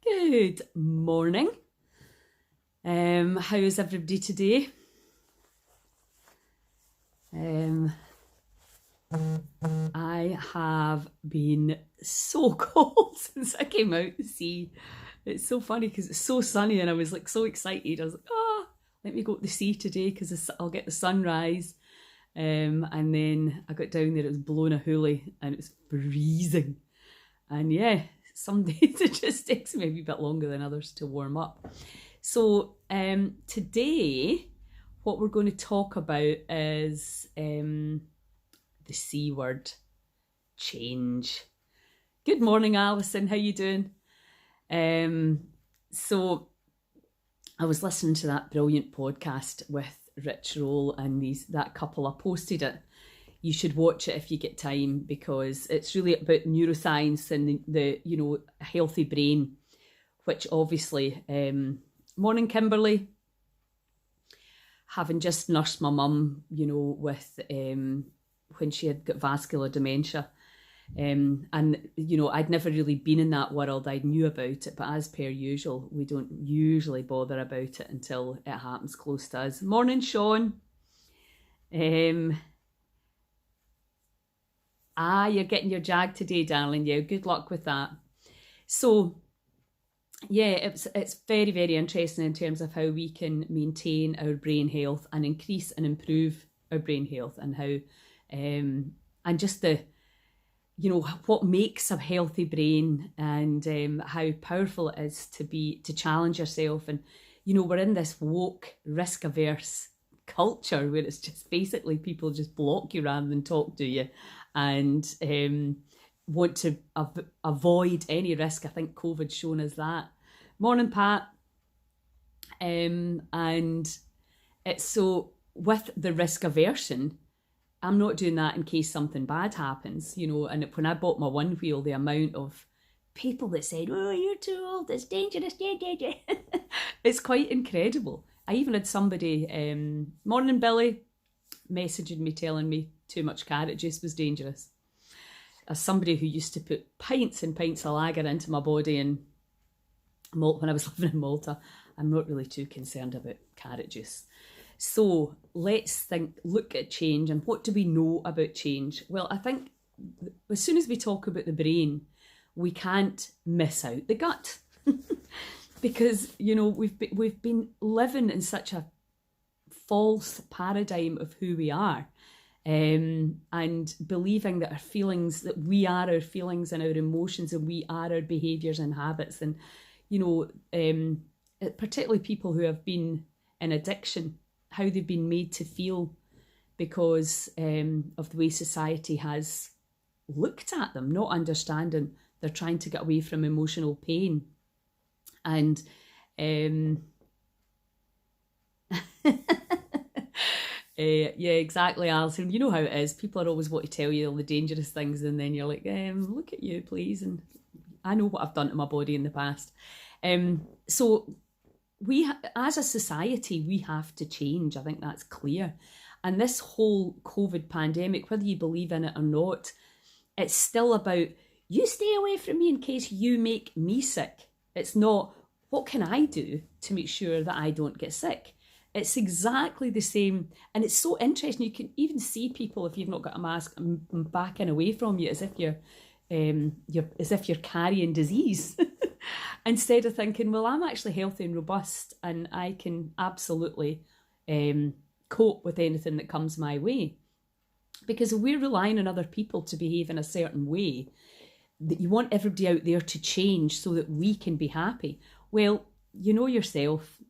Good morning. How is everybody today? I have been so cold since I came out to sea. It's so funny because it's so sunny and I was like so excited. I was like, let me go to the sea today because I'll get the sunrise. And then I got down there, it was blowing a hoolie and it was freezing. And yeah, some days it just takes me a wee bit longer than others to warm up. So today, what we're going to talk about is the C word, change. Good morning, Alison. How you doing? So I was listening to that brilliant podcast with Rich Roll and that couple. I posted it. You should watch it if you get time because it's really about neuroscience and the a healthy brain, which obviously, morning Kimberly, having just nursed my mum, with when she had got vascular dementia. And I'd never really been in that world. I knew about it, but as per usual, we don't usually bother about it until it happens close to us. Morning, Sean. You're getting your jag today, darling. Yeah, good luck with that. So, yeah, it's very, very interesting in terms of how we can maintain our brain health and increase and improve our brain health and how, and just the, what makes a healthy brain and how powerful it is to challenge yourself. And, we're in this woke, risk-averse culture where it's just basically people just block you rather than talk to you and want to avoid any risk. I think COVID's shown us that. Morning, Pat. And it's so with the risk aversion, I'm not doing that in case something bad happens, and when I bought my one wheel, the amount of people that said, oh, you're too old, it's dangerous, it's quite incredible. I even had somebody, morning Billy, messaging me telling me too much carrot juice was dangerous. As somebody who used to put pints and pints of lager into my body and when I was living in Malta, I'm not really too concerned about carrot juice. So let's look at change and what do we know about change? Well, I think as soon as we talk about the brain, we can't miss out the gut because, we've been living in such a false paradigm of who we are and believing that that we are our feelings and our emotions and we are our behaviours and habits. And, particularly people who have been in addiction, how they've been made to feel because of the way society has looked at them, not understanding they're trying to get away from emotional pain. And yeah, exactly, Alison. You know how it is. People are always want to tell you all the dangerous things and then you're like, look at you, please. And I know what I've done to my body in the past. So as a society, we have to change. I think that's clear. And this whole COVID pandemic, whether you believe in it or not, it's still about you stay away from me in case you make me sick. It's not, what can I do to make sure that I don't get sick? It's exactly the same. And it's so interesting. You can even see people, if you've not got a mask, backing away from you as if you're carrying disease. Instead of thinking, well, I'm actually healthy and robust and I can absolutely cope with anything that comes my way. Because if we're relying on other people to behave in a certain way, that you want everybody out there to change so that we can be happy. Well, you know yourself.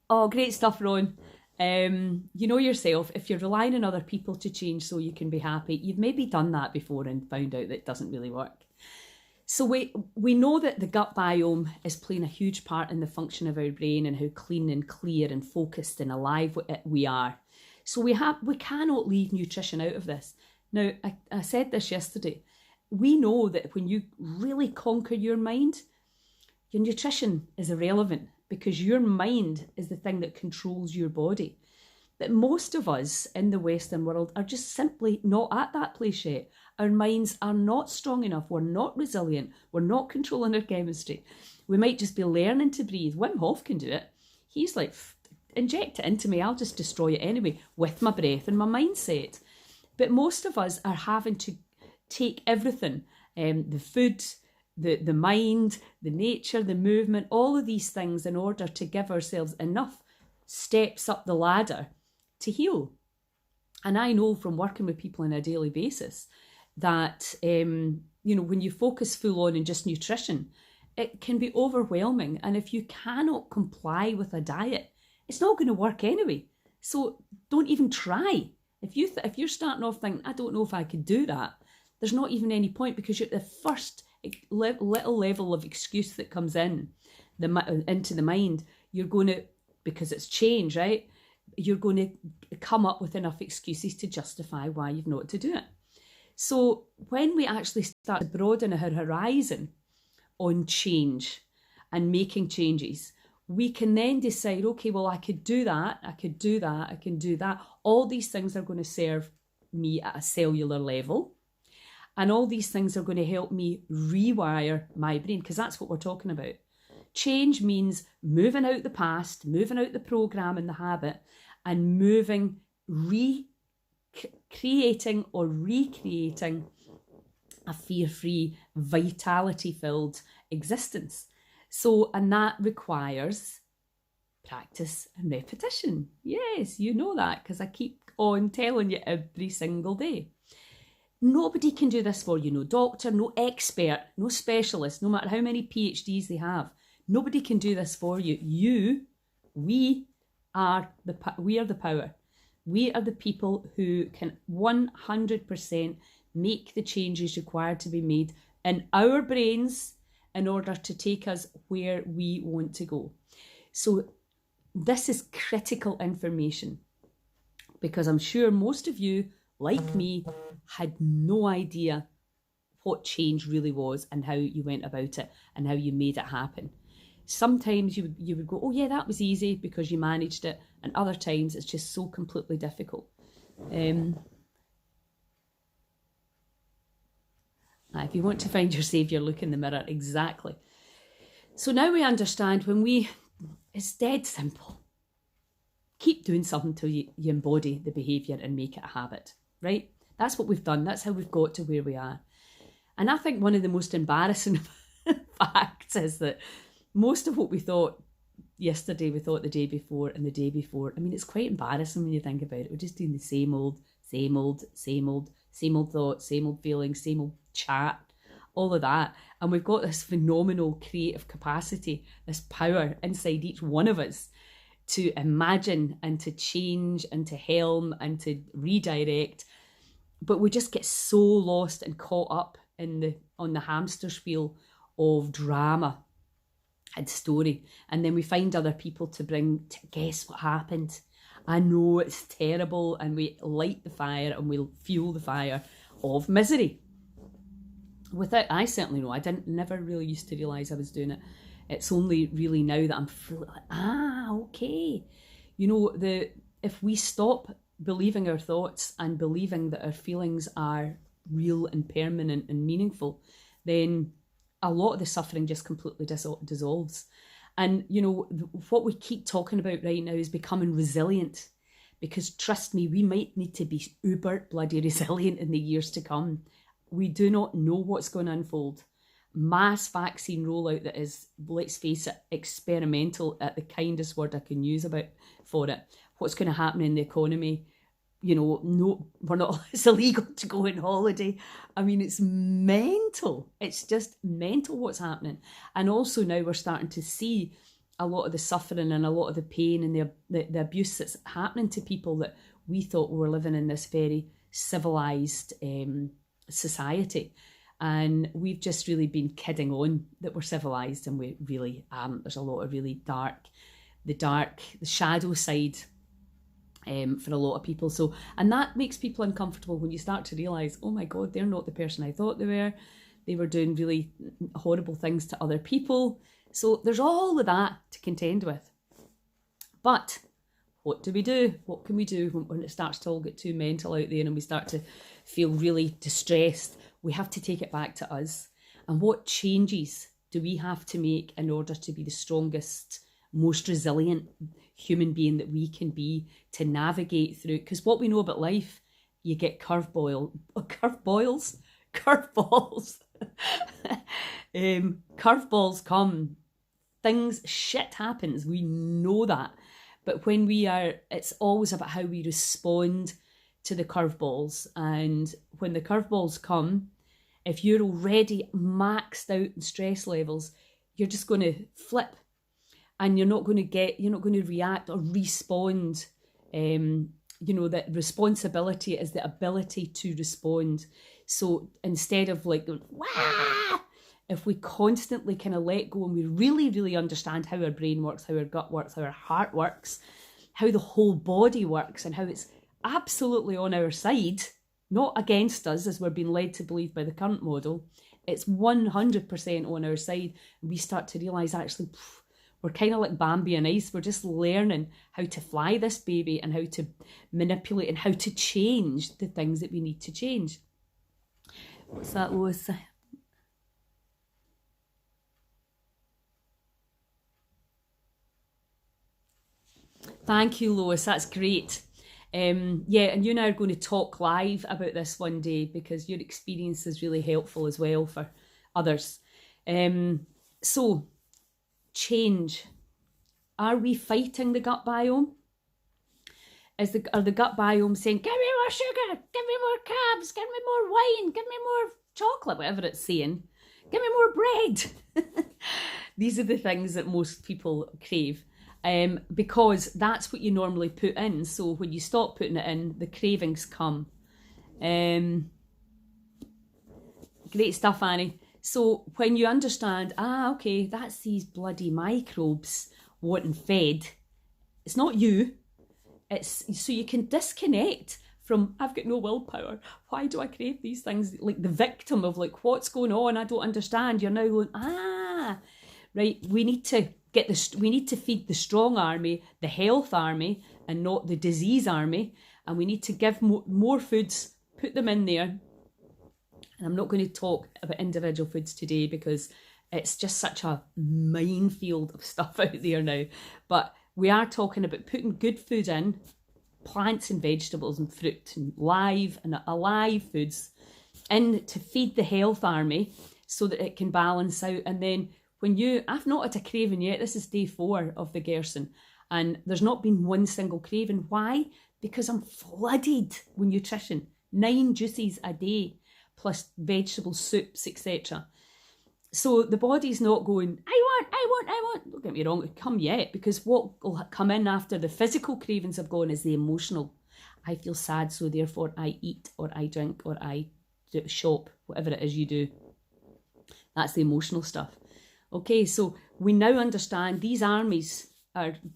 Oh, great stuff, Ron. You know yourself, if you're relying on other people to change so you can be happy, you've maybe done that before and found out that it doesn't really work. So we know that the gut biome is playing a huge part in the function of our brain and how clean and clear and focused and alive we are. So we cannot leave nutrition out of this. Now, I said this yesterday. We know that when you really conquer your mind, your nutrition is irrelevant because your mind is the thing that controls your body. But most of us in the Western world are just simply not at that place yet. Our minds are not strong enough. We're not resilient. We're not controlling our chemistry. We might just be learning to breathe. Wim Hof can do it. He's like, inject it into me. I'll just destroy it anyway with my breath and my mindset. But most of us are having to take everything, the food, the mind, the nature, the movement, all of these things in order to give ourselves enough steps up the ladder to heal. And I know from working with people on a daily basis that, when you focus full on just nutrition, it can be overwhelming. And if you cannot comply with a diet, it's not going to work anyway. So don't even try. If you're starting off thinking, I don't know if I could do that, there's not even any point, because you're the first little level of excuse that comes into the mind, you're going to, because it's change, right? You're going to come up with enough excuses to justify why you've not to do it. So when we actually start to broaden our horizon on change and making changes, we can then decide, okay, well, I could do that, I could do that, I can do that. All these things are going to serve me at a cellular level. And all these things are going to help me rewire my brain, because that's what we're talking about. Change means moving out the past, moving out the program and the habit, and moving, creating or recreating a fear-free, vitality-filled existence. So, and that requires practice and repetition. Yes, you know that, because I keep on telling you every single day. Nobody can do this for you. No doctor, no expert, no specialist, no matter how many PhDs they have. Nobody can do this for you. We are the power. We are the people who can 100% make the changes required to be made in our brains in order to take us where we want to go. So this is critical information, because I'm sure most of you, like me, had no idea what change really was and how you went about it and how you made it happen. Sometimes you would go, oh yeah, that was easy because you managed it, and other times it's just so completely difficult. If you want to find your saviour, look in the mirror. Exactly. So now we understand it's dead simple. Keep doing something till you embody the behaviour and make it a habit, right? That's what we've done. That's how we've got to where we are. And I think one of the most embarrassing facts is that most of what we thought yesterday, we thought the day before and the day before. I mean, it's quite embarrassing when you think about it. We're just doing the same old thoughts, same old feelings, same old chat, all of that. And we've got this phenomenal creative capacity, this power inside each one of us to imagine and to change and to helm and to redirect. But we just get so lost and caught up on the hamster's wheel of drama and story. And then we find other people to guess what happened. I know it's terrible, and we light the fire and we'll fuel the fire of misery. I certainly know, never really used to realise I was doing it. It's only really now that I'm fully like, okay. If we stop believing our thoughts and believing that our feelings are real and permanent and meaningful, then a lot of the suffering just completely dissolves. And, what we keep talking about right now is becoming resilient, because trust me, we might need to be uber bloody resilient in the years to come. We do not know what's going to unfold. Mass vaccine rollout that is, let's face it, experimental at the kindest word I can use for it. What's going to happen in the economy? No, we're not. It's illegal to go on holiday. I mean, it's mental. It's just mental what's happening. And also now we're starting to see a lot of the suffering and a lot of the pain and the abuse that's happening to people that we thought were living in this very civilized society. And we've just really been kidding on that we're civilized, and we really aren't. There's a lot of really the shadow side for a lot of people. So, and that makes people uncomfortable when you start to realise, oh my God, they're not the person I thought they were. They were doing really horrible things to other people. So there's all of that to contend with. But what do we do? What can we do when it starts to all get too mental out there and we start to feel really distressed? We have to take it back to us. And what changes do we have to make in order to be the strongest, most resilient human being that we can be to navigate through? Because what we know about life, you get curveballs. Curveballs come. Shit happens. We know that. But when it's always about how we respond to the curveballs. And when the curveballs come, if you're already maxed out in stress levels, you're just going to flip, and you're not going to react or respond. That responsibility is the ability to respond. So instead of like, wah! If we constantly kind of let go and we really, really understand how our brain works, how our gut works, how our heart works, how the whole body works, and how it's absolutely on our side, not against us as we're being led to believe by the current model, it's 100% on our side. We start to realise actually, we're kind of like Bambi and ice. We're just learning how to fly this baby and how to manipulate and how to change the things that we need to change. What's that, Lois? Thank you, Lois. That's great. And you and I are going to talk live about this one day because your experience is really helpful as well for others. So, change. Are we fighting the gut biome? Are the gut biome saying, give me more sugar, give me more carbs, give me more wine, give me more chocolate, whatever it's saying, give me more bread? These are the things that most people crave. Because that's what you normally put in. So when you stop putting it in, the cravings come. Great stuff, Annie. So when you understand, okay, that's these bloody microbes wanting fed. It's not you. It's so you can disconnect from, I've got no willpower. Why do I crave these things? Like the victim of like, what's going on? I don't understand. You're now going, right, we need to feed the strong army, the health army, and not the disease army. And we need to give more foods, put them in there. And I'm not going to talk about individual foods today because it's just such a minefield of stuff out there now. But we are talking about putting good food in, plants and vegetables and fruit and live and alive foods in to feed the health army so that it can balance out. And then I've not had a craving yet. This is day 4 of the Gerson. And there's not been one single craving. Why? Because I'm flooded with nutrition. 9 juices a day, plus vegetables, soups, etc. So the body's not going, I want. Don't get me wrong, it'll come yet, because what will come in after the physical cravings have gone is the emotional. I feel sad, so therefore I eat, or I drink, or I shop, whatever it is you do. That's the emotional stuff. Okay, so we now understand these armies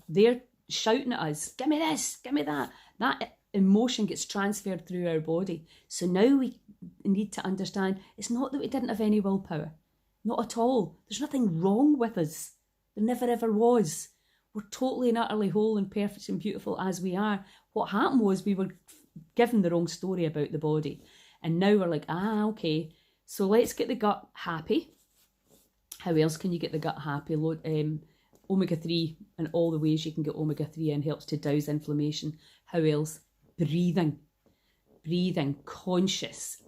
they're shouting at us, give me this, give me that. That emotion gets transferred through our body. So now we need to understand it's not that we didn't have any willpower. Not at all. There's nothing wrong with us. There never ever was. We're totally and utterly whole and perfect and beautiful as we are. What happened was we were given the wrong story about the body. And now we're like, okay, so let's get the gut happy. How else can you get the gut happy? Omega-3 and all the ways you can get omega-3 in helps to douse inflammation. How else? Breathing, conscious.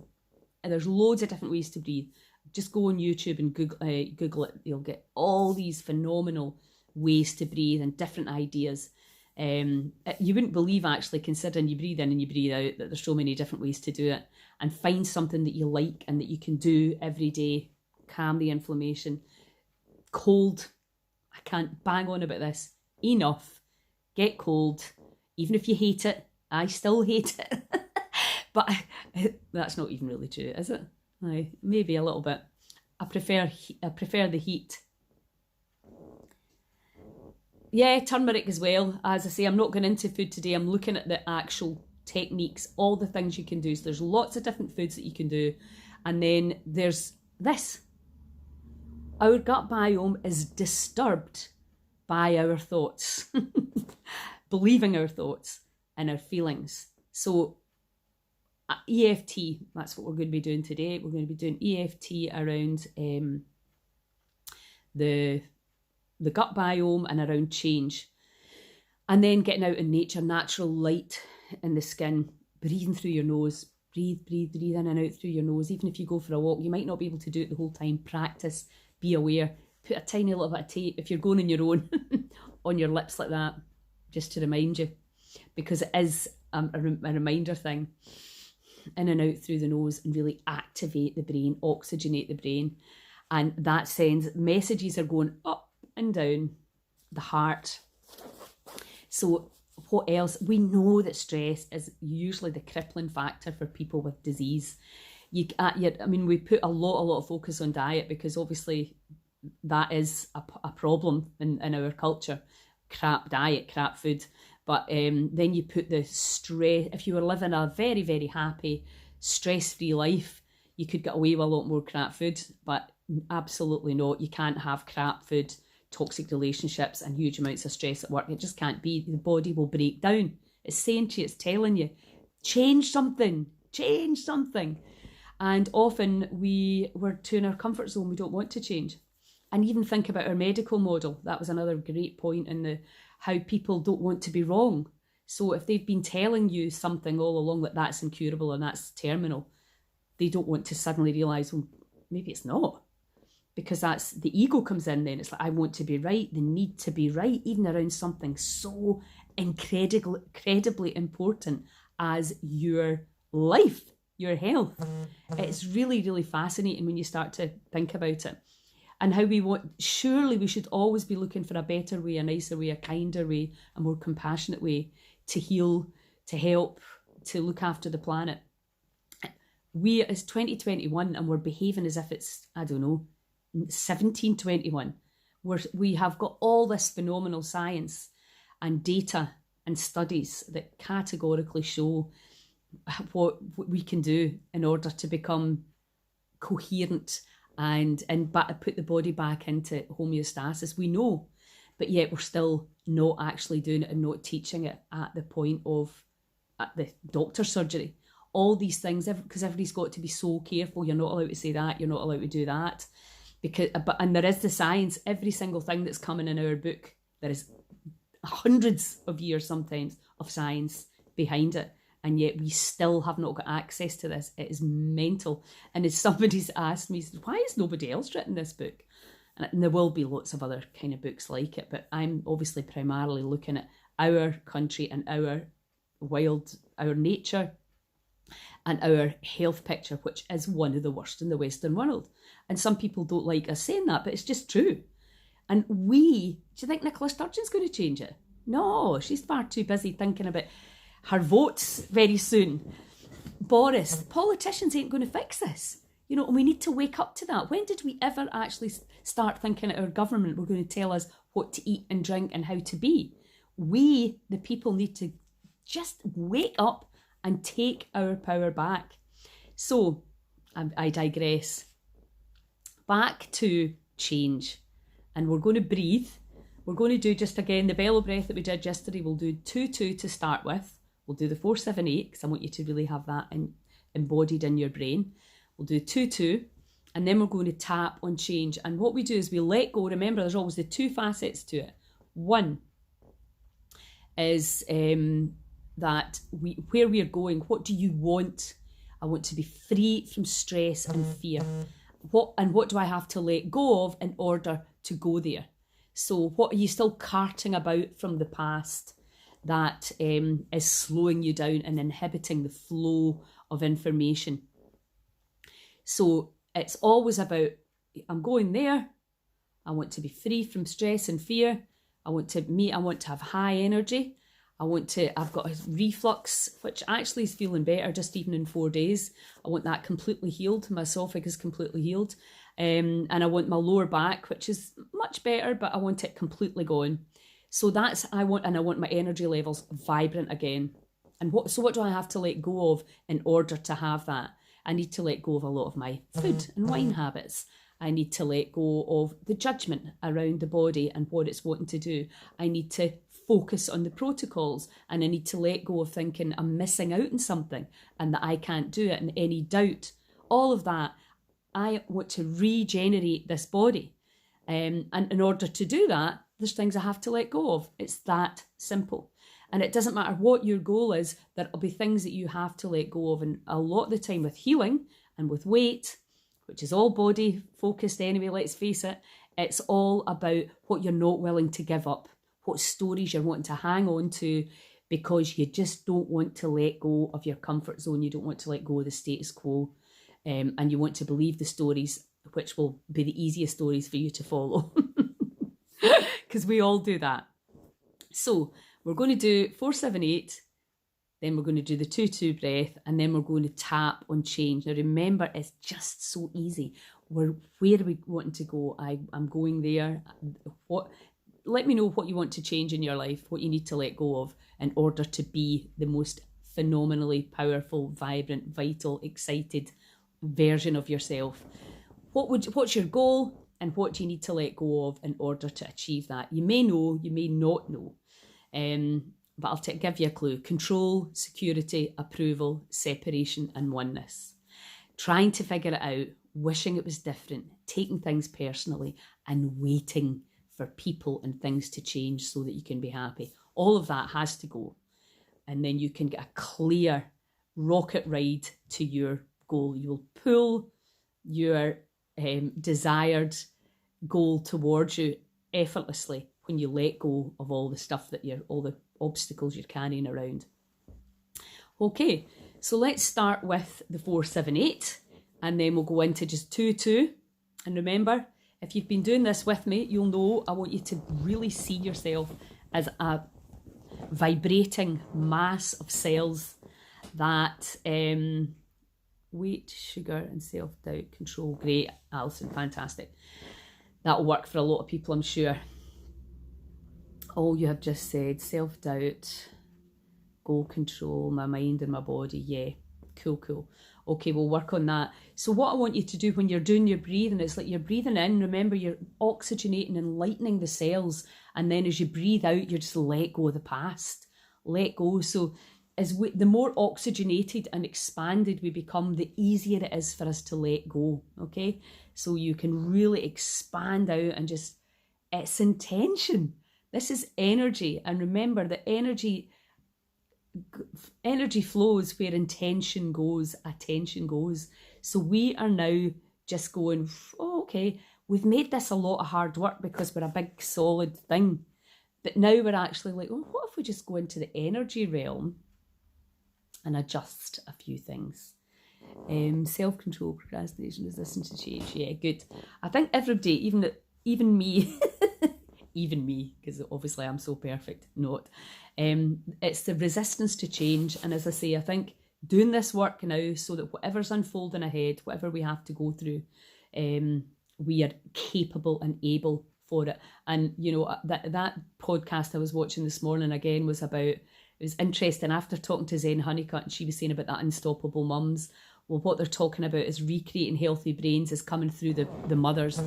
And there's loads of different ways to breathe. Just go on YouTube and Google it. You'll get all these phenomenal ways to breathe and different ideas. You wouldn't believe, actually, considering you breathe in and you breathe out, that there's so many different ways to do it. And find something that you like and that you can do every day. Calm the inflammation. Cold. I can't bang on about this enough. Get cold. Even if you hate it, I still hate it. But that's not even really true, is it? Maybe a little bit. I prefer the heat. Yeah, turmeric as well. As I say, I'm not going into food today. I'm looking at the actual techniques, all the things you can do. So there's lots of different foods that you can do. And then there's this. Our gut biome is disturbed by our thoughts. believing our thoughts and our feelings. So EFT, that's what we're going to be doing today. We're going to be doing EFT around the gut biome and around change. And then getting out in nature, natural light in the skin, breathing through your nose. Breathe in and out through your nose. Even if you go for a walk, you might not be able to do it the whole time. Practice, be aware. Put a tiny little bit of tape, if you're going on your own, on your lips like that, just to remind you. Because it is a reminder thing. In and out through the nose and really activate the brain, oxygenate the brain. And that sends messages are going up and down the heart. So what else? We know that stress is usually the crippling factor for people with disease. We put a lot of focus on diet because obviously that is a problem in our culture. Crap diet, crap food. But then you put the stress. If you were living a very, very happy, stress-free life, you could get away with a lot more crap food. But absolutely not. You can't have crap food, toxic relationships and huge amounts of stress at work. It just can't be. The body will break down. It's saying to you, it's telling you, change something. And often we're too in our comfort zone. We don't want to change. And even think about our medical model. That was another great point in how people don't want to be wrong. So if they've been telling you something all along that that's incurable and that's terminal, they don't want to suddenly realise, well, maybe it's not. Because that's the ego comes in then. It's like, I want to be right, the need to be right, even around something so incredibly important as your life, your health. It's really, really fascinating when you start to think about it. And how surely we should always be looking for a better way, a nicer way, a kinder way, a more compassionate way to heal, to help, to look after the planet. It's 2021 and we're behaving as if it's, 1721. We have got all this phenomenal science and data and studies that categorically show what we can do in order to become coherent and put the body back into homeostasis. We know, but yet we're still not actually doing it and not teaching it at the point of at the doctor's surgery. All these things, because everybody's got to be so careful. You're not allowed to say that. You're not allowed to do that. And there is the science. Every single thing that's coming in our book, there is hundreds of years sometimes of science behind it. And yet we still have not got access to this. It is mental. And as somebody's asked me, why has nobody else written this book? And there will be lots of other kind of books like it, but I'm obviously primarily looking at our country and our nature and our health picture, which is one of the worst in the Western world. And some people don't like us saying that, but it's just true. And do you think Nicola Sturgeon's going to change it? No, she's far too busy thinking about her votes very soon. Boris, politicians ain't going to fix this. And we need to wake up to that. When did we ever actually start thinking that our government were going to tell us what to eat and drink and how to be? We, the people, need to just wake up and take our power back. So, I digress. Back to change. And we're going to breathe. We're going to do just again the bellow breath that we did yesterday. We'll do 2-2 to start with. We'll do the 4-7-8 because I want you to really have that embodied in your brain. We'll do 2-2 and then we're going to tap on change. And what we do is we let go. Remember, there's always the two facets to it. One is that where we're going, what do you want? I want to be free from stress and fear. What do I have to let go of in order to go there? So what are you still carting about from the past that is slowing you down and inhibiting the flow of information? So it's always about, I'm going there. I want to be free from stress and fear. I want to have high energy. I've got a reflux, which actually is feeling better just even in 4 days. I want that completely healed. My esophagus completely healed. And I want my lower back, which is much better, but I want it completely gone. So I want my energy levels vibrant again. And what do I have to let go of in order to have that? I need to let go of a lot of my food and wine habits. I need to let go of the judgment around the body and what it's wanting to do. I need to focus on the protocols, and I need to let go of thinking I'm missing out on something and that I can't do it, and any doubt, all of that. I want to regenerate this body. And in order to do that, there's things I have to let go of. It's that simple. And it doesn't matter what your goal is, there'll be things that you have to let go of. And a lot of the time with healing and with weight, which is all body focused anyway, let's face it, it's all about what you're not willing to give up, what stories you're wanting to hang on to because you just don't want to let go of your comfort zone. You don't want to let go of the status quo. And you want to believe the stories, which will be the easiest stories for you to follow. Because we all do that. So we're going to do 4-7-8, then we're going to do the 2-2 breath, and then we're going to tap on change. Now remember, it's just so easy. Where are we wanting to go? I'm going there. Let me know what you want to change in your life, what you need to let go of in order to be the most phenomenally powerful, vibrant, vital, excited version of yourself. What's your goal, and what do you need to let go of in order to achieve that? You may know, you may not know, but I'll give you a clue. Control, security, approval, separation, and oneness. Trying to figure it out, wishing it was different, taking things personally, and waiting for people and things to change so that you can be happy. All of that has to go, and then you can get a clear rocket ride to your goal. You will pull your desired goal towards you effortlessly when you let go of all the stuff all the obstacles you're carrying around. Okay, so let's start with the 4-7-8, and then we'll go into just 2-2. And remember, if you've been doing this with me, you'll know I want you to really see yourself as a vibrating mass of cells that weight, sugar, and self-doubt, control. Great, Alison, fantastic. That'll work for a lot of people, I'm sure. All you have just said, self-doubt, goal control, my mind and my body. Yeah, cool. Okay, we'll work on that. So what I want you to do when you're doing your breathing is like you're breathing in, remember you're oxygenating and lightening the cells, and then as you breathe out, you just let go of the past. Let go. So the more oxygenated and expanded we become, the easier it is for us to let go, okay? So you can really expand out and just, it's intention. This is energy. And remember, the energy flows where intention goes, attention goes. So we are now just going, oh, okay, we've made this a lot of hard work because we're a big solid thing. But now we're actually like, oh, what if we just go into the energy realm and adjust a few things? Self-control, procrastination, resistance to change. Yeah, good. I think everybody, even me, even me, because obviously I'm so perfect, not. It's the resistance to change. And as I say, I think doing this work now so that whatever's unfolding ahead, whatever we have to go through, we are capable and able for it. And, you know, that podcast I was watching this morning again was about, it was interesting after talking to Zen Honeycutt, and she was saying about that unstoppable mums. Well, what they're talking about is recreating healthy brains is coming through the mothers,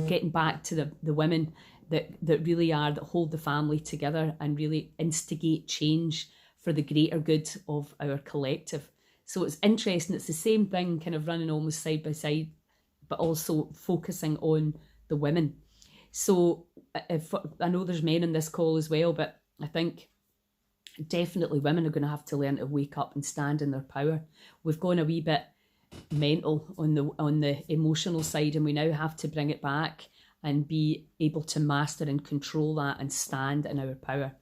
getting back to the women that really are, that hold the family together and really instigate change for the greater good of our collective. So it's interesting. It's the same thing kind of running almost side by side, but also focusing on the women. So I know there's men in this call as well, but I think definitely women are going to have to learn to wake up and stand in their power. We've gone a wee bit mental on the emotional side, and we now have to bring it back and be able to master and control that and stand in our power.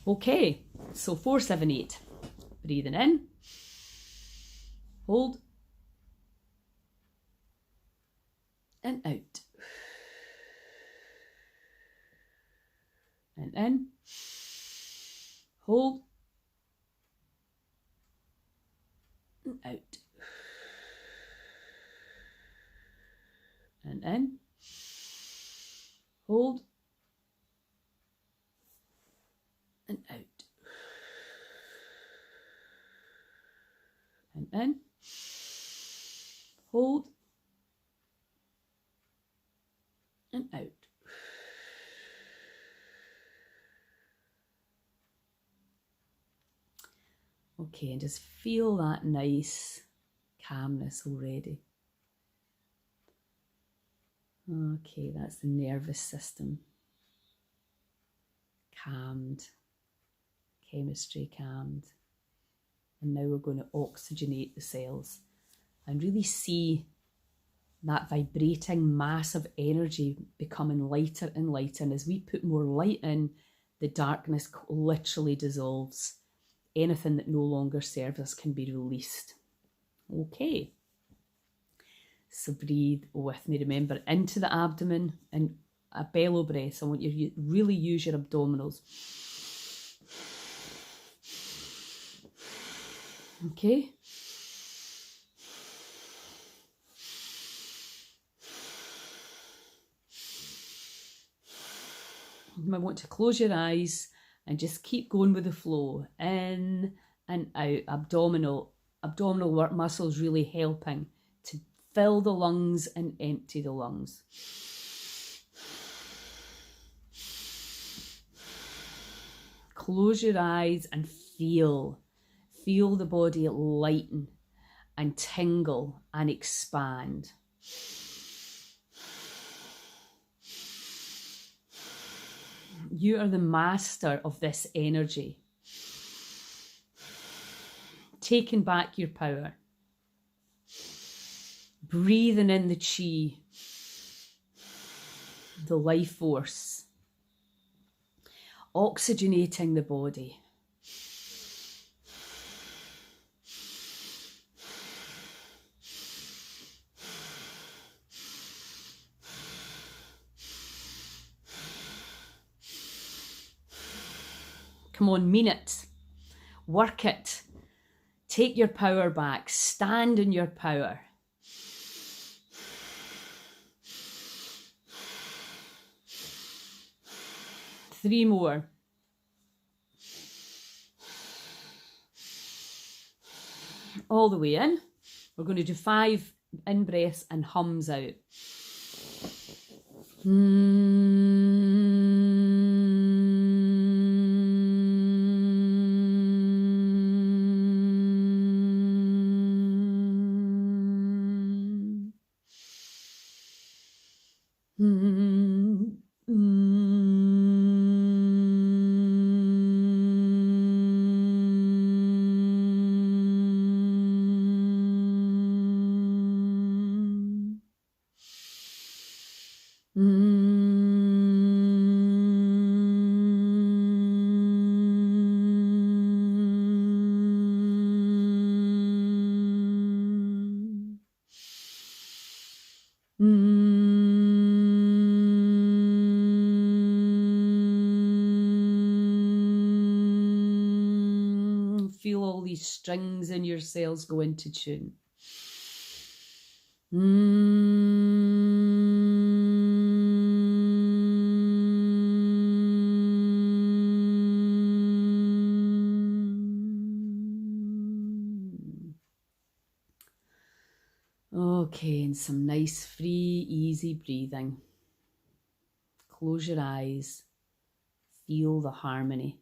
Okay, so 4-7-8. Breathing in. Hold. And out. And in. Hold. And out. And in. Hold. And out. And in. Hold. And out. Okay, and just feel that nice calmness already. Okay, that's the nervous system. Calmed, chemistry calmed. And now we're going to oxygenate the cells and really see that vibrating mass of energy becoming lighter and lighter. And as we put more light in, the darkness literally dissolves. Anything that no longer serves us can be released. Okay. So breathe with me. Remember, into the abdomen and a bellow breath. So I want you to really use your abdominals. Okay. You might want to close your eyes and just keep going with the flow. In and out. Abdominal muscles really helping to fill the lungs and empty the lungs. Close your eyes and feel the body lighten and tingle and expand. You are the master of this energy. Taking back your power. Breathing in the chi, the life force. Oxygenating the body. Come on, mean it. Work it. Take your power back. Stand in your power. Three more. All the way in. We're going to do 5 in breaths and hums out. Feel all these strings in your cells go into tune. Okay, and some nice, free, easy breathing. Close your eyes. Feel the harmony.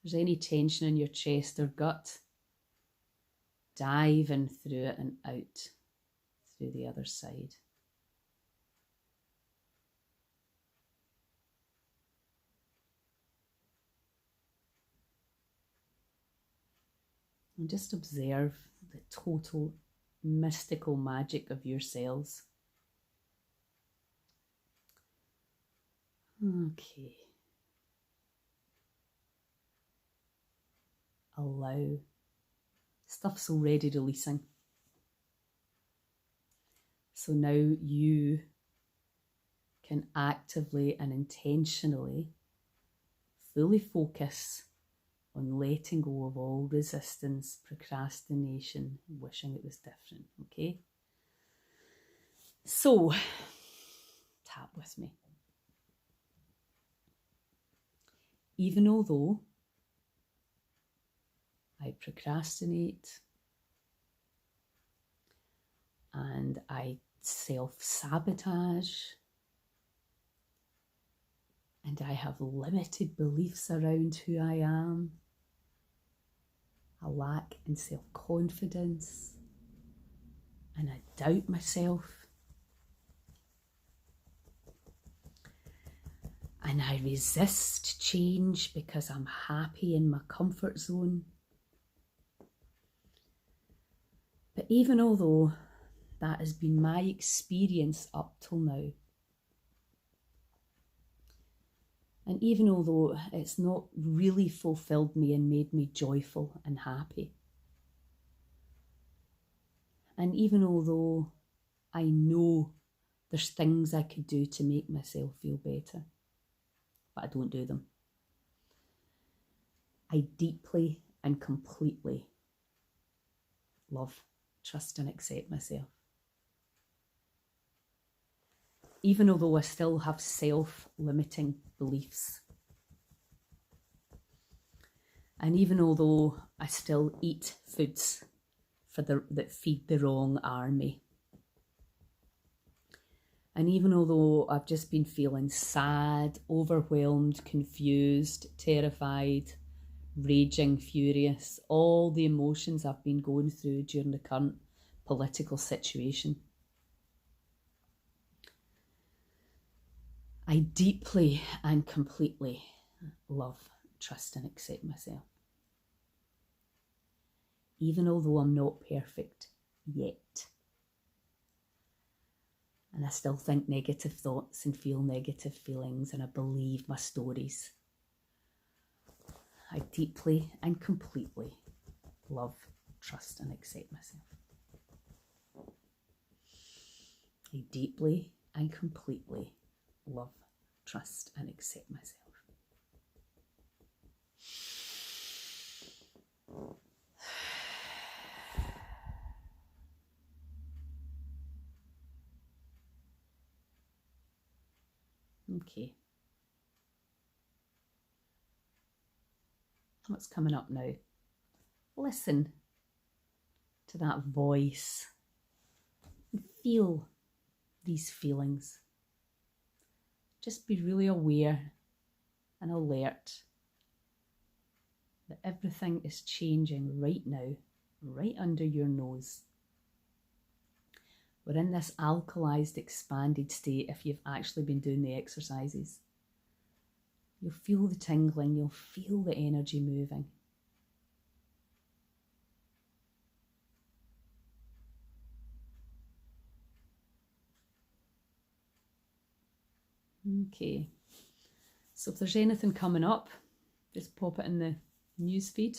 If there's any tension in your chest or gut, dive in through it and out through the other side. And just observe the total mystical magic of your cells. Okay. Allow. Stuff's already releasing. So now you can actively and intentionally fully focus on letting go of all resistance, procrastination, wishing it was different, okay? So, tap with me. Even although I procrastinate and I self-sabotage And I have limited beliefs around who I am. I lack in self-confidence. And I doubt myself. And I resist change because I'm happy in my comfort zone. But even although that has been my experience up till now, and even although it's not really fulfilled me and made me joyful and happy, and even although I know there's things I could do to make myself feel better, but I don't do them, I deeply and completely love, trust and accept myself. Even although I still have self-limiting beliefs. And even although I still eat foods that feed the wrong army. And even although I've just been feeling sad, overwhelmed, confused, terrified, raging, furious, all the emotions I've been going through during the current political situation, I deeply and completely love, trust and accept myself. Even although I'm not perfect yet. And I still think negative thoughts and feel negative feelings, and I believe my stories. I deeply and completely love, trust and accept myself. I deeply and completely love, trust and accept myself. Okay. What's coming up now? Listen to that voice and feel these feelings. Just be really aware and alert that everything is changing right now, right under your nose. We're in this alkalized, expanded state if you've actually been doing the exercises. You'll feel the tingling, you'll feel the energy moving. Okay, so if there's anything coming up, just pop it in the news feed.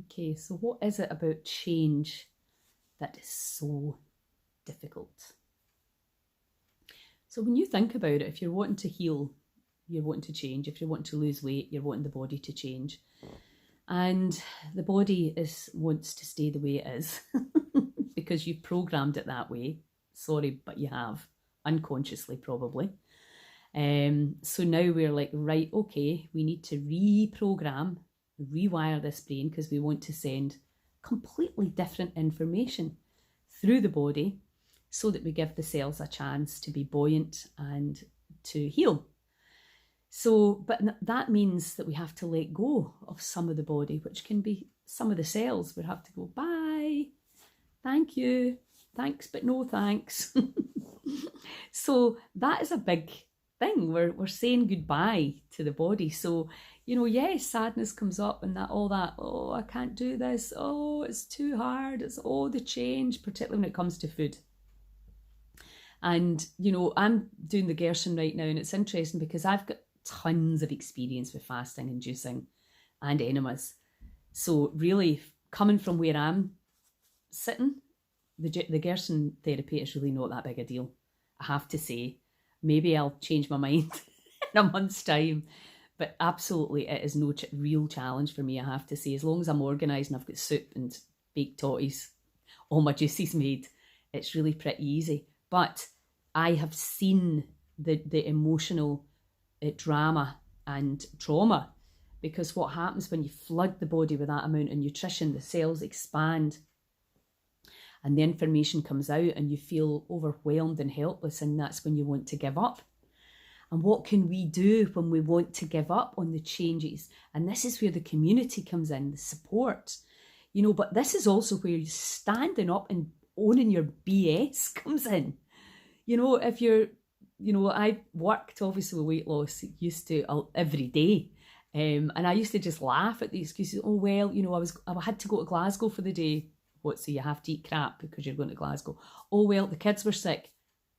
Okay, so what is it about change that is so difficult? So when you think about it, if you're wanting to heal, you're wanting to change. If you're wanting to lose weight, you're wanting the body to change. And the body wants to stay the way it is because you've programmed it that way. Sorry, but you have. Unconsciously, probably. So now we're like, right, okay, we need to reprogram, rewire this brain because we want to send completely different information through the body so that we give the cells a chance to be buoyant and to heal. So, but that means that we have to let go of some of the body, which can be some of the cells. We have to go, bye, thank you, thanks, but no thanks. So that is a big thing. We're saying goodbye to the body. So, you know, yes, sadness comes up and all that, oh, I can't do this, oh, it's too hard, it's the change, particularly when it comes to food. And, you know, I'm doing the Gerson right now, and it's interesting because I've got tons of experience with fasting and juicing and enemas. So really, coming from where I'm sitting, the Gerson therapy is really not that big a deal, I have to say. Maybe I'll change my mind in a month's time. But absolutely, it is no real challenge for me, I have to say. As long as I'm organised and I've got soup and baked totties, all my juices made, it's really pretty easy. But I have seen the emotional drama and trauma, because what happens when you flood the body with that amount of nutrition, the cells expand and the information comes out and you feel overwhelmed and helpless, and that's when you want to give up. And what can we do when we want to give up on the changes? And this is where the community comes in, the support. But this is also where standing up and owning your BS comes in. If you're, I worked obviously with weight loss, used to every day. And I used to just laugh at the excuses. Oh, well, I had to go to Glasgow for the day. What, so you have to eat crap because you're going to Glasgow? Oh, well, the kids were sick.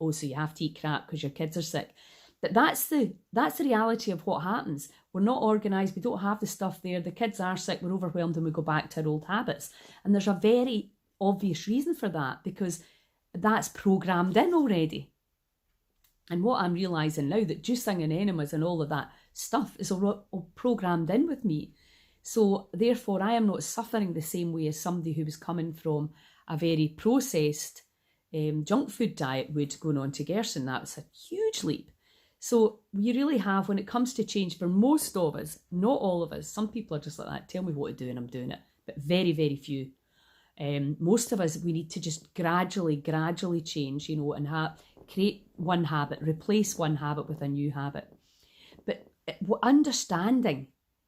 Oh, so you have to eat crap because your kids are sick. But that's the reality of what happens. We're not organised. We don't have the stuff there. The kids are sick. We're overwhelmed and we go back to our old habits. And there's a very obvious reason for that, because that's programmed in already. And what I'm realising now, that juicing and enemas and all of that stuff is all programmed in with me. So therefore, I am not suffering the same way as somebody who was coming from a very processed junk food diet would, going on to Gerson. That was a huge leap. So we really have, when it comes to change, for most of us, not all of us, some people are just like that, tell me what to do and I'm doing it, but very, very few. Most of us, we need to just gradually change, and create one habit, replace one habit with a new habit. But understanding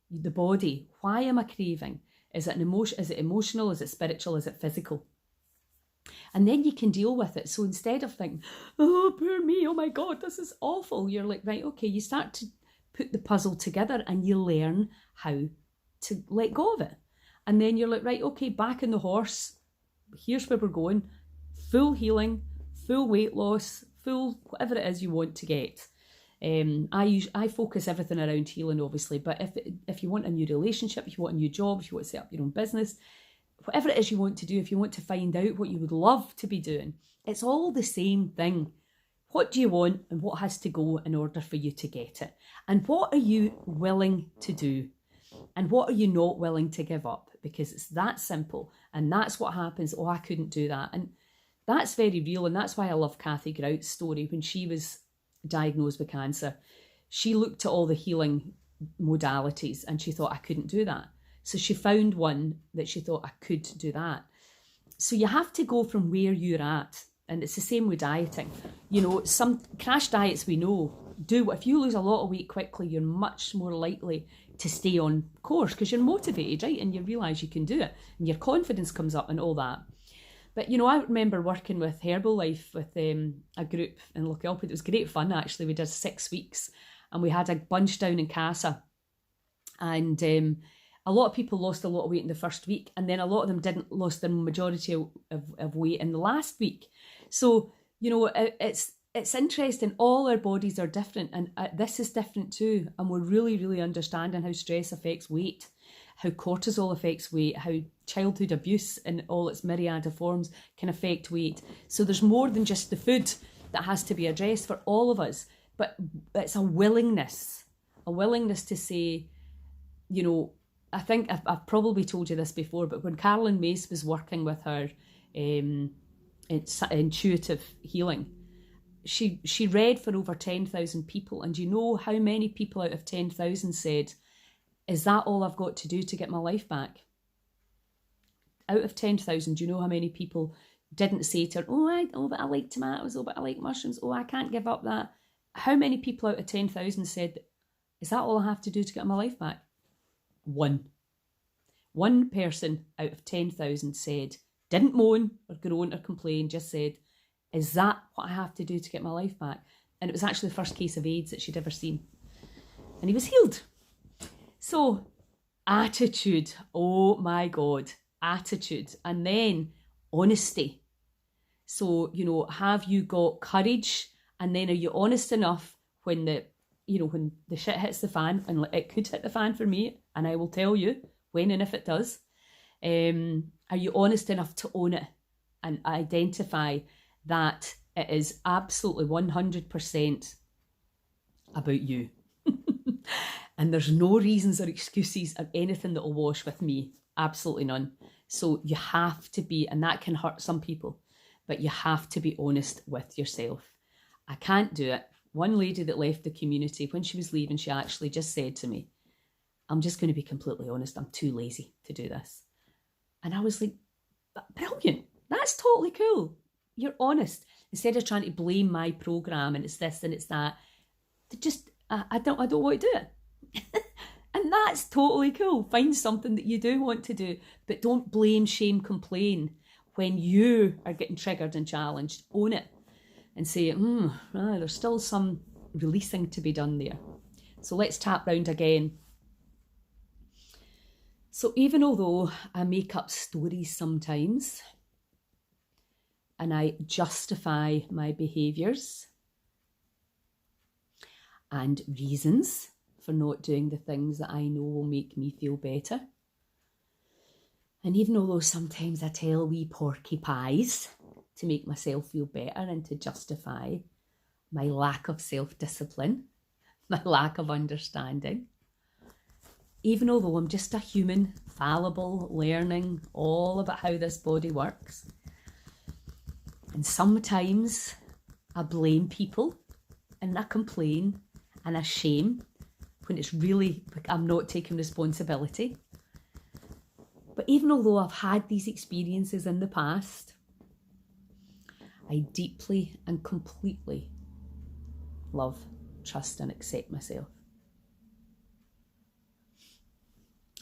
the body, why am I craving? Is it an emotion? Is it emotional? Is it spiritual? Is it physical? And then you can deal with it. So instead of thinking, oh, poor me, oh my God, this is awful, you're like, right, okay, you start to put the puzzle together and you learn how to let go of it. And then you're like, right, okay, back on the horse, here's where we're going, full healing, full weight loss, full whatever it is you want to get. I focus everything around healing, obviously, but if you want a new relationship, if you want a new job, if you want to set up your own business, whatever it is you want to do, if you want to find out what you would love to be doing, it's all the same thing. What do you want and what has to go in order for you to get it? And what are you willing to do? And what are you not willing to give up? Because it's that simple. And that's what happens. Oh, I couldn't do that. And that's very real. And that's why I love Kathy Grout's story. When she was diagnosed with cancer, she looked at all the healing modalities and she thought, I couldn't do that. So she found one that she thought, I could do that. So you have to go from where you're at. And it's the same with dieting. Some crash diets we know do, if you lose a lot of weight quickly, you're much more likely to stay on course because you're motivated, right? And you realise you can do it and your confidence comes up and all that. But, I remember working with Herbalife with a group in Lochilphead. It was great fun, actually. We did 6 weeks and we had a bunch down in Casa. And a lot of people lost a lot of weight in the first week, and then a lot of them didn't lost the majority of weight in the last week. So, it's interesting. All our bodies are different, and this is different too. And we're really, really understanding how stress affects weight, how cortisol affects weight, how childhood abuse in all its myriad of forms can affect weight. So there's more than just the food that has to be addressed for all of us, but it's a willingness to say, I think I've probably told you this before, but when Carolyn Mace was working with her intuitive healing, she read for over 10,000 people. And do you know how many people out of 10,000 said, is that all I've got to do to get my life back? Out of 10,000, do you know how many people didn't say to her, but I like tomatoes, but I like mushrooms, I can't give up that? How many people out of 10,000 said, is that all I have to do to get my life back? One person out of 10,000 said, didn't moan or groan or complain, just said, is that what I have to do to get my life back? And it was actually the first case of AIDS that she'd ever seen. And he was healed. So, attitude. Oh my God, attitude. And then honesty. So, have you got courage? And then are you honest enough when the shit hits the fan? And it could hit the fan for me, and I will tell you when and if it does. Are you honest enough to own it and identify that it is absolutely 100% about you? And there's no reasons or excuses or anything that will wash with me. Absolutely none. So you have to be, and that can hurt some people, but you have to be honest with yourself. I can't do it. One lady that left the community, when she was leaving, she actually just said to me, I'm just going to be completely honest, I'm too lazy to do this. And I was like, brilliant. That's totally cool. You're honest. Instead of trying to blame my program and it's this and it's that, I don't want to do it. And that's totally cool. Find something that you do want to do, but don't blame, shame, complain when you are getting triggered and challenged. Own it and say, there's still some releasing to be done there. So let's tap round again. So even although I make up stories sometimes and I justify my behaviours and reasons for not doing the things that I know will make me feel better. And even although sometimes I tell wee porcupines to make myself feel better and to justify my lack of self-discipline, my lack of understanding, even although I'm just a human, fallible, learning all about how this body works, and sometimes I blame people and I complain and I shame when it's really, I'm not taking responsibility. But even although I've had these experiences in the past, I deeply and completely love, trust and accept myself.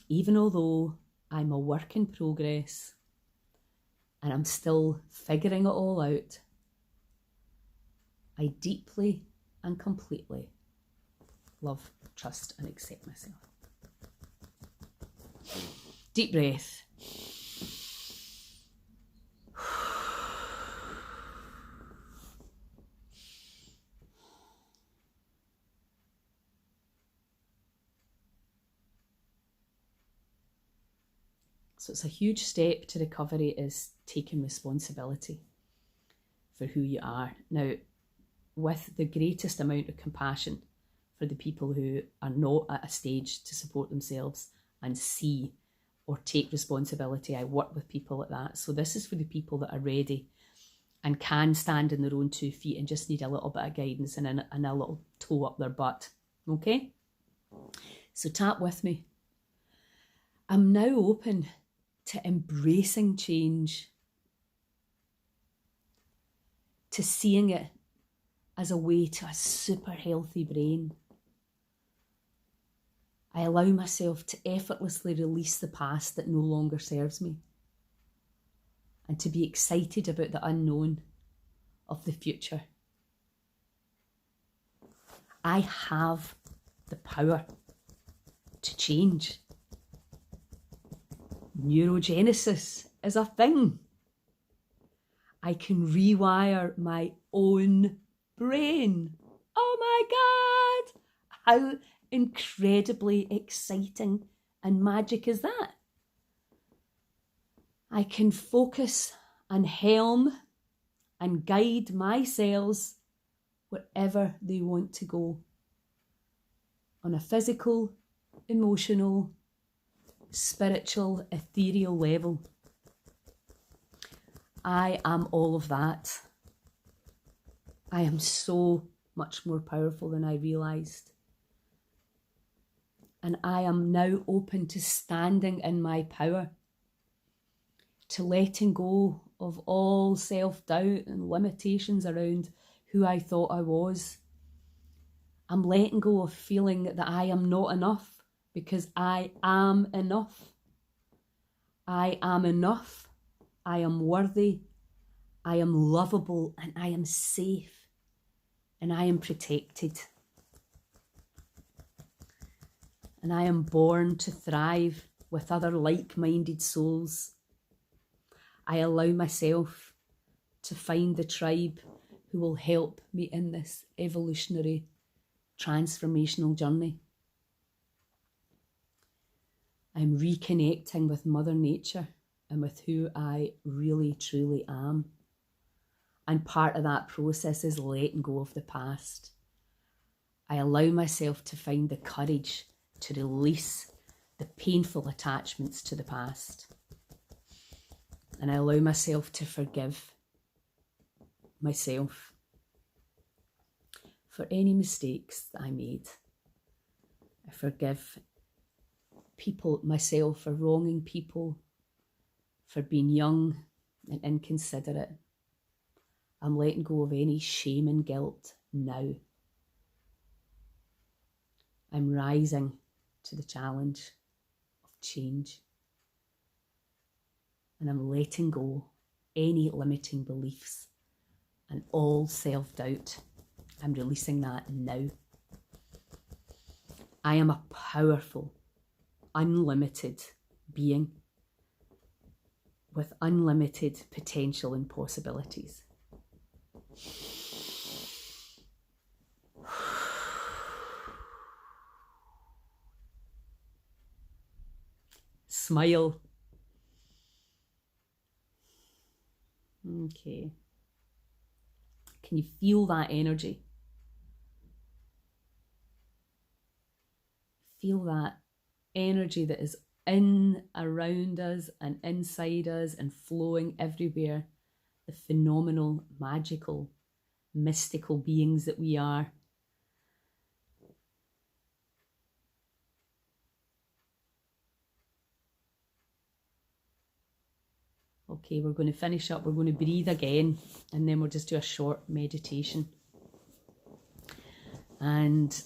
Even although I'm a work in progress and I'm still figuring it all out, I deeply and completely love, trust and accept myself. Deep breath. So it's a huge step to recovery, is taking responsibility for who you are. Now, with the greatest amount of compassion for the people who are not at a stage to support themselves and see or take responsibility. I work with people like that. So this is for the people that are ready and can stand on their own 2 feet and just need a little bit of guidance and a little toe up their butt. Okay? So tap with me. I'm now open to embracing change, to seeing it as a way to a super healthy brain. I allow myself to effortlessly release the past that no longer serves me and to be excited about the unknown of the future. I have the power to change. Neurogenesis is a thing. I can rewire my own brain. Oh my God! How incredibly exciting and magic is that? I can focus and helm and guide my cells wherever they want to go, on a physical, emotional, spiritual, ethereal level. I am all of that. I am so much more powerful than I realised. And I am now open to standing in my power, to letting go of all self-doubt and limitations around who I thought I was. I'm letting go of feeling that I am not enough, because I am enough. I am enough. I am worthy. I am lovable, and I am safe, and I am protected. And I am born to thrive with other like-minded souls. I allow myself to find the tribe who will help me in this evolutionary, transformational journey. I'm reconnecting with Mother Nature and with who I really, truly am. And part of that process is letting go of the past. I allow myself to find the courage to release the painful attachments to the past. And I allow myself to forgive myself for any mistakes that I made. I forgive people, myself, for wronging people, for being young and inconsiderate. I'm letting go of any shame and guilt now. I'm rising to the challenge of change. And I'm letting go any limiting beliefs and all self-doubt. I'm releasing that now. I am a powerful, unlimited being with unlimited potential and possibilities. Smile. Okay. Can you feel that energy? Feel that energy that is in, around us and inside us and flowing everywhere. The phenomenal, magical, mystical beings that we are. Okay, we're going to finish up. We're going to breathe again, and then we'll just do a short meditation. And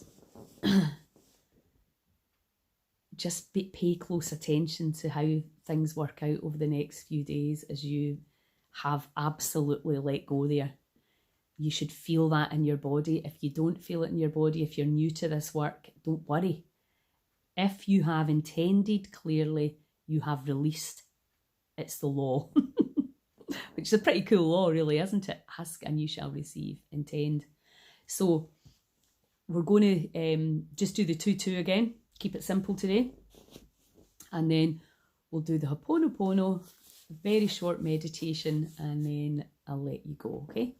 just pay close attention to how things work out over the next few days as you have absolutely let go there. You should feel that in your body. If you don't feel it in your body, if you're new to this work, don't worry. If you have intended clearly, you have released. It's the law, which is a pretty cool law, really, isn't it? Ask and you shall receive. Intend. So we're going to just do the 2-2 again. Keep it simple today. And then we'll do the Ho'oponopono, a very short meditation, and then I'll let you go, okay?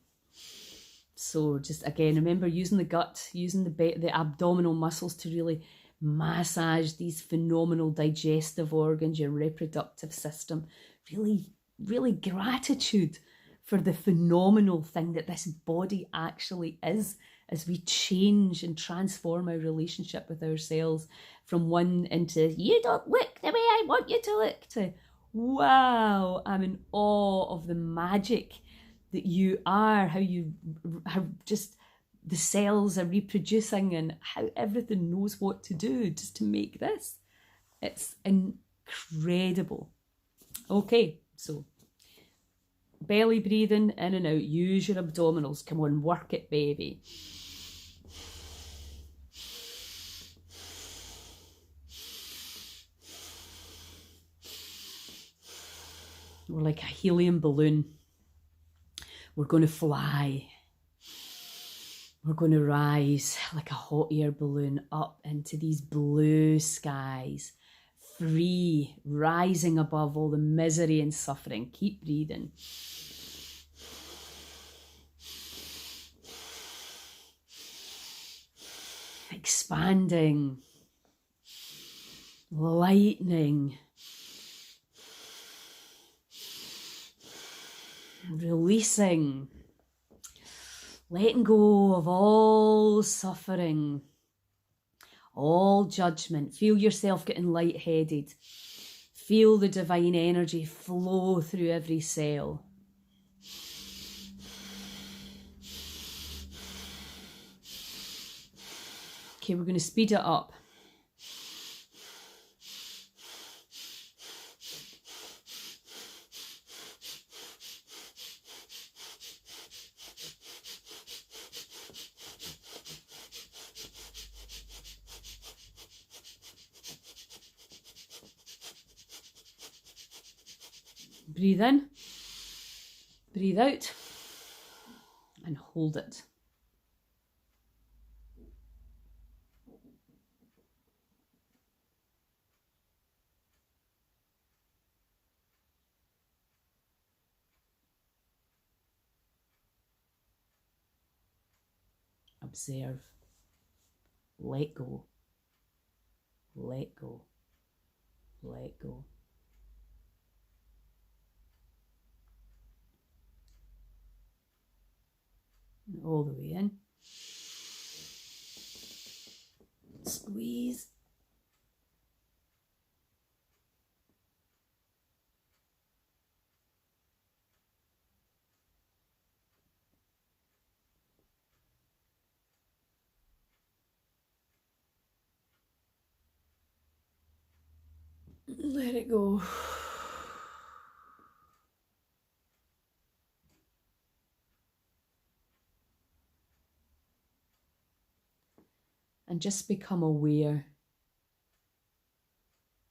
So just again, remember using the gut, using the abdominal muscles to really massage these phenomenal digestive organs, your reproductive system. Really, really gratitude for the phenomenal thing that this body actually is as we change and transform our relationship with ourselves from one into you don't look the way I want you to look to wow, I'm in awe of the magic that you are, how you have just the cells are reproducing and how everything knows what to do just to make this. It's incredible. Okay, so belly breathing in and out. Use your abdominals. Come on, work it, baby. We're like a helium balloon. We're going to fly. We're going to rise like a hot air balloon up into these blue skies. Free, rising above all the misery and suffering. Keep breathing. Expanding. Lightening. Releasing. Letting go of all suffering. All judgment. Feel yourself getting lightheaded. Feel the divine energy flow through every cell. Okay, we're going to speed it up. Breathe in, breathe out, and hold it. Observe. Let go. Let go. Let go. All the way in. Squeeze. Let it go. And just become aware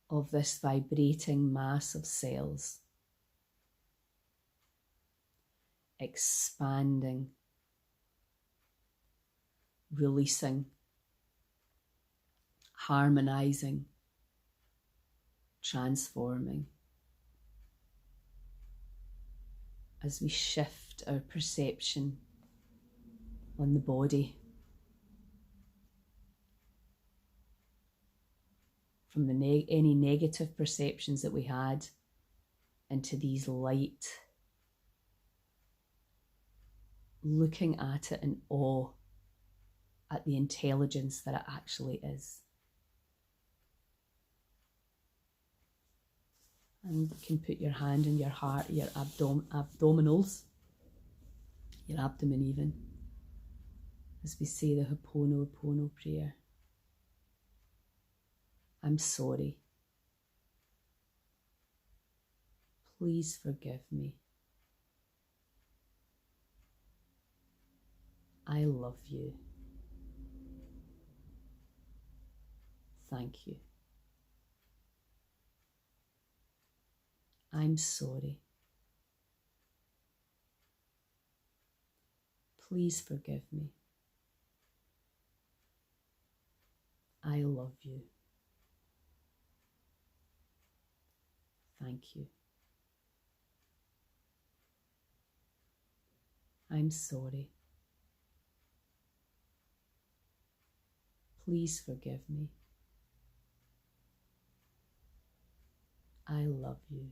of this vibrating mass of cells, expanding, releasing, harmonizing, transforming, as we shift our perception on the body from any negative perceptions that we had into these light, looking at it in awe at the intelligence that it actually is. And you can put your hand in your heart, your abdominals, your abdomen even, as we say the Ho'oponopono prayer. I'm sorry. Please forgive me. I love you. Thank you. I'm sorry. Please forgive me. I love you. Thank you. I'm sorry. Please forgive me. I love you.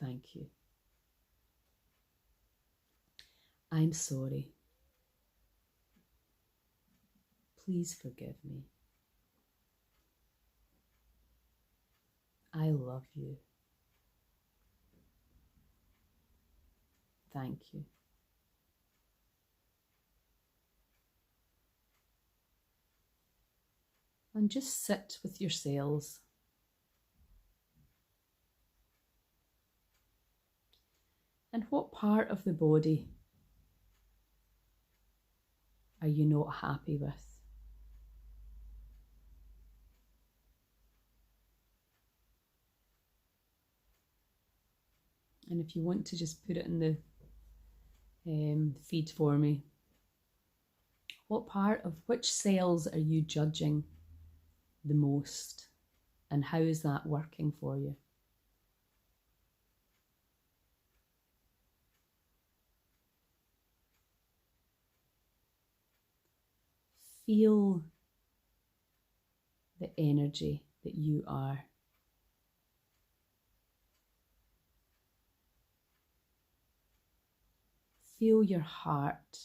Thank you. I'm sorry. Please forgive me. I love you. Thank you. And just sit with your cells. And what part of the body are you not happy with? And if you want to just put it in the feed for me, what part of which cells are you judging the most? And how is that working for you? Feel the energy that you are. Feel your heart.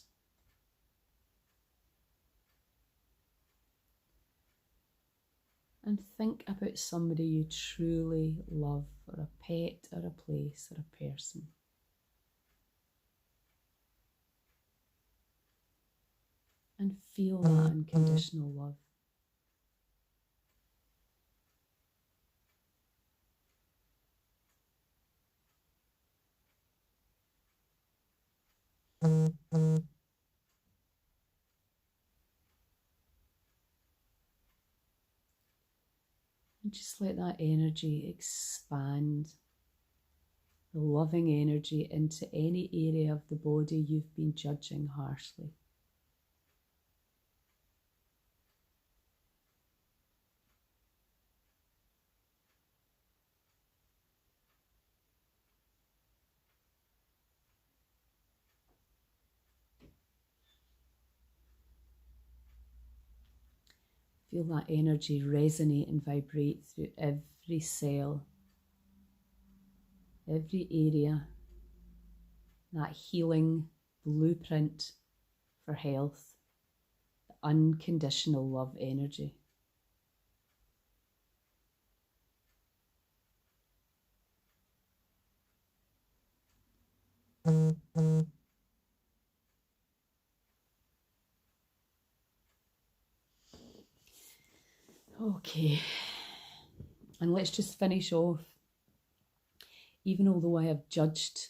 And think about somebody you truly love, or a pet, or a place, or a person. And feel that unconditional love. And just let that energy expand, the loving energy, into any area of the body you've been judging harshly. Feel that energy resonate and vibrate through every cell, every area, that healing blueprint for health, the unconditional love energy. Okay. And let's just finish off. Even although I have judged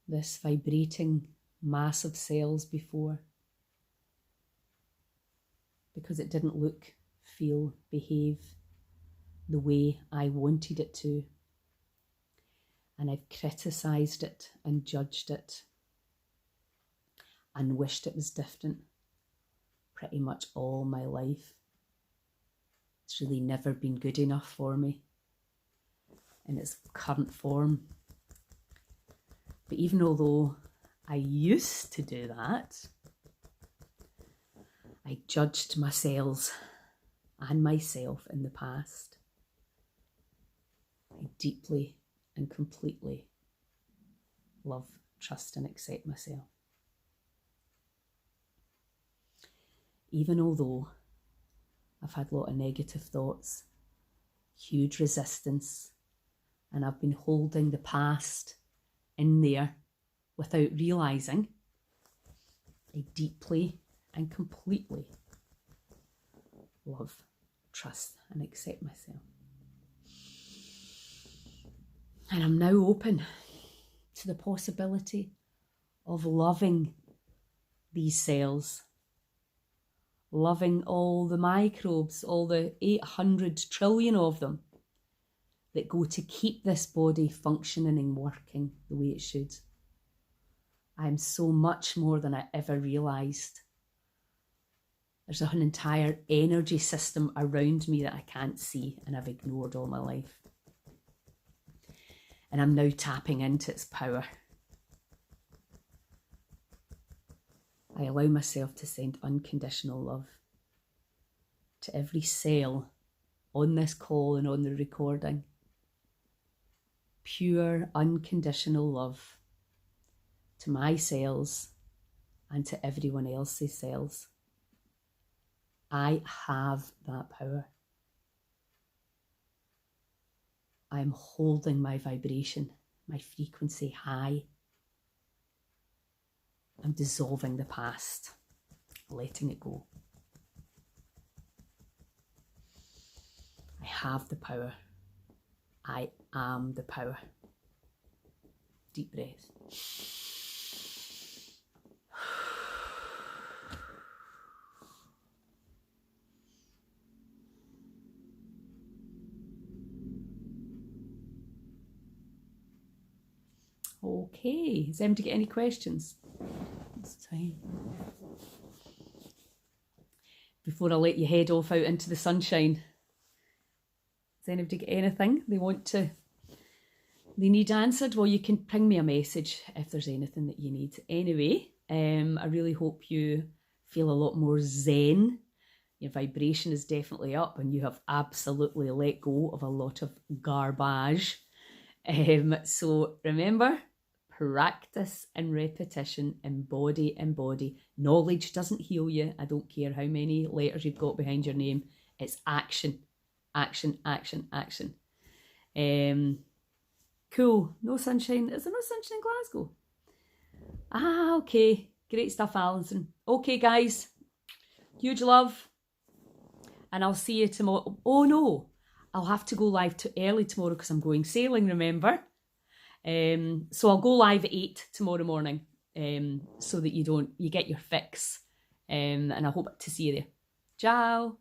this vibrating mass of cells before, because it didn't look, feel, behave the way I wanted it to, and I've criticised it and judged it and wished it was different pretty much all my life. It's really never been good enough for me in its current form. But even although I used to do that, I judged my cells and myself in the past, I deeply and completely love, trust and accept myself. Even although I've had a lot of negative thoughts, huge resistance, and I've been holding the past in there without realising, I deeply and completely love, trust and accept myself. And I'm now open to the possibility of loving these cells, loving all the microbes, all the 800 trillion of them that go to keep this body functioning and working the way it should. I'm so much more than I ever realised. There's an entire energy system around me that I can't see and I've ignored all my life. And I'm now tapping into its power. I allow myself to send unconditional love to every cell on this call and on the recording. Pure, unconditional love to my cells and to everyone else's cells. I have that power. I'm holding my vibration, my frequency high. I'm dissolving the past, letting it go. I have the power. I am the power. Deep breath. Okay, is anybody get any questions? It's time. Before I let you head off out into the sunshine, does anybody get anything they need answered? Well, you can ping me a message if there's anything that you need. Anyway, I really hope you feel a lot more zen. Your vibration is definitely up and you have absolutely let go of a lot of garbage. So remember, practice and repetition, embody. Knowledge doesn't heal you. I don't care how many letters you've got behind your name. It's action, action, action, action. Cool. No sunshine. Is there no sunshine in Glasgow? Okay. Great stuff, Alison. Okay, guys. Huge love. And I'll see you tomorrow. Oh, no. I'll have to go live too early tomorrow because I'm going sailing, remember? So I'll go live at 8 tomorrow morning so that you get your fix. And I hope to see you there. Ciao.